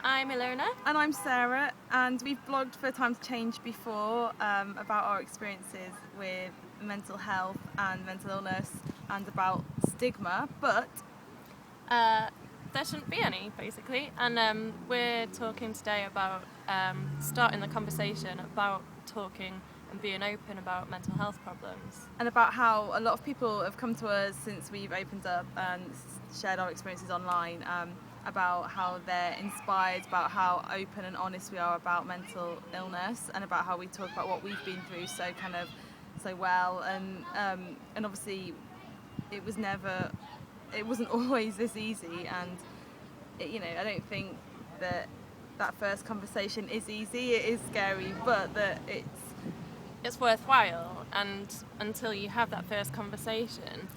I'm Ilona. And I'm Sarah, and we've blogged for Time to Change before about our experiences with mental health and mental illness and about stigma, but There shouldn't be any, basically. And we're talking today about starting the conversation about talking and being open about mental health problems. and about how a lot of people have come to us since we've opened up and shared our experiences online about how they're inspired, about how open and honest we are about mental illness, and about how we talk about what we've been through so well. And obviously, it wasn't always this easy, and I don't think that first conversation is easy. It is scary, but that It's worthwhile, and until you have that first conversation,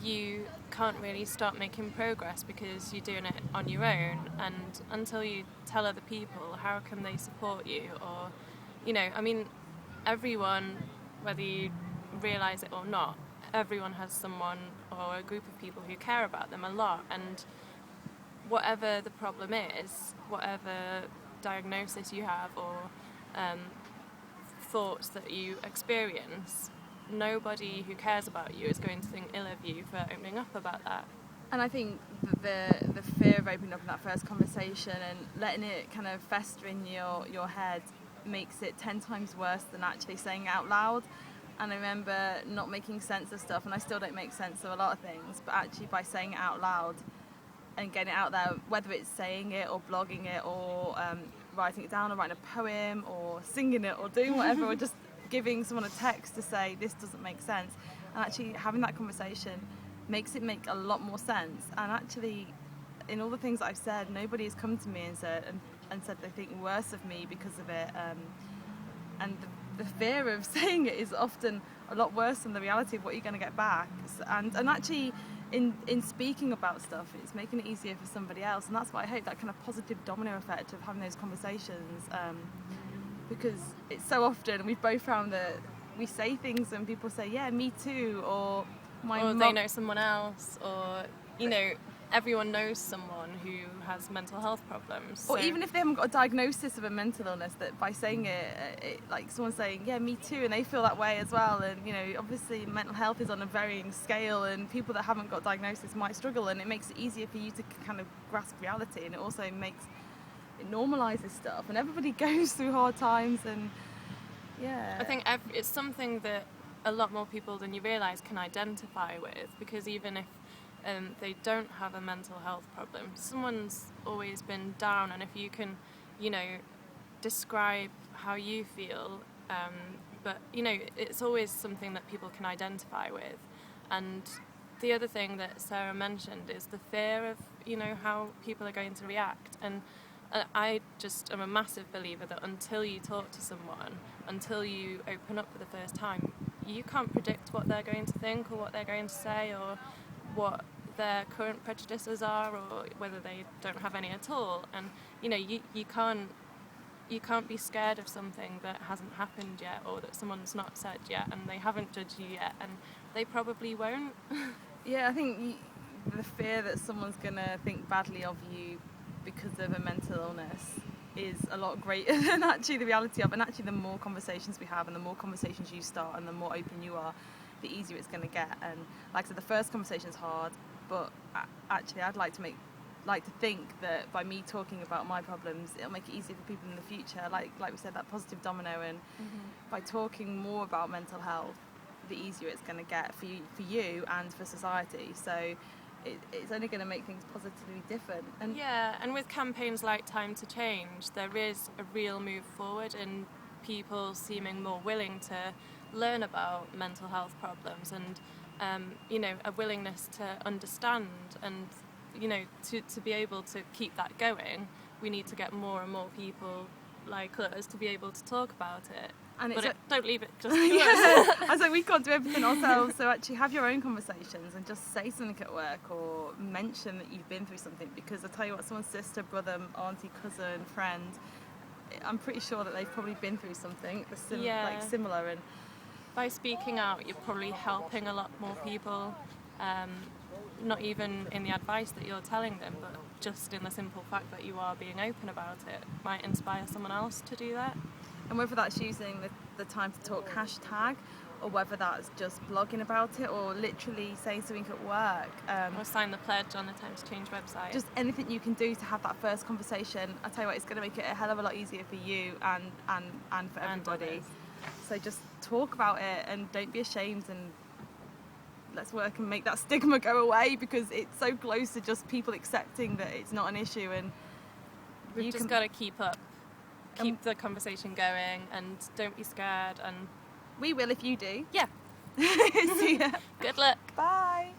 you can't really start making progress because you're doing it on your own. And until you tell other people, how can they support you? Or, everyone, whether you realise it or not, everyone has someone or a group of people who care about them a lot. And whatever the problem is, whatever diagnosis you have or thoughts that you experience, nobody who cares about you is going to think ill of you for opening up about that. And I think the fear of opening up in that first conversation and letting it kind of fester in your head makes it 10 times worse than actually saying it out loud. And I remember not making sense of stuff, and I still don't make sense of a lot of things, but actually by saying it out loud and getting it out there, whether it's saying it or blogging it or writing it down or writing a poem or singing it or doing whatever or just giving someone a text to say this doesn't make sense, and actually having that conversation makes it make a lot more sense. And actually, in all the things that I've said, nobody has come to me and said they think worse of me because of it, and the fear of saying it is often a lot worse than the reality of what you're going to get back. And actually in speaking about stuff, it's making it easier for somebody else, and that's what I hope, that kind of positive domino effect of having those conversations, because it's so often we've both found that we say things and people say, yeah, me too, or they know someone else, or everyone knows someone who has mental health problems. Or even if they haven't got a diagnosis of a mental illness, that by saying it, like someone saying, yeah, me too, and they feel that way as well. And obviously mental health is on a varying scale, and people that haven't got diagnosis might struggle, and it makes it easier for you to kind of grasp reality, and it also it normalises stuff, and everybody goes through hard times. And yeah, I think it's something that a lot more people than you realise can identify with, because even if they don't have a mental health problem, someone's always been down, and if you can describe how you feel, but it's always something that people can identify with. And the other thing that Sarah mentioned is the fear of how people are going to react. And I just am a massive believer that until you talk to someone, until you open up for the first time, you can't predict what they're going to think or what they're going to say or what their current prejudices are, or whether they don't have any at all. And you can't be scared of something that hasn't happened yet, or that someone's not said yet, and they haven't judged you yet, and they probably won't. Yeah, I think the fear that someone's gonna think badly of you because of a mental illness is a lot greater than actually the reality of. And actually, the more conversations we have and the more conversations you start and the more open you are, the easier it's going to get. And like I said, the first conversation is hard, but actually I'd like to think that by me talking about my problems, it'll make it easier for people in the future, like we said, that positive domino. And by talking more about mental health, the easier it's going to get for you and for society. So it's only going to make things positively different. And with campaigns like Time to Change, there is a real move forward in people seeming more willing to learn about mental health problems, and a willingness to understand, and to be able to keep that going, we need to get more and more people like us to be able to talk about it. And don't leave it just to us. I was like, we can't do everything ourselves, so actually have your own conversations and just say something at work or mention that you've been through something, because I tell you what, someone's sister, brother, auntie, cousin, friend, I'm pretty sure that they've probably been through something similar. And by speaking out, you're probably helping a lot more people. not even in the advice that you're telling them, but just in the simple fact that you are being open about it might inspire someone else to do that. And whether that's using the Time to Talk hashtag, or whether that's just blogging about it, or literally saying something at work. Or sign the pledge on the Time to Change website. Just anything you can do to have that first conversation. I tell you what, it's going to make it a hell of a lot easier for you and for everybody. So just talk about it and don't be ashamed, and let's work and make that stigma go away, because it's so close to just people accepting that it's not an issue. And we've just got to keep the conversation going, and don't be scared. And we will if you do. Yeah. See ya. Good luck. Bye.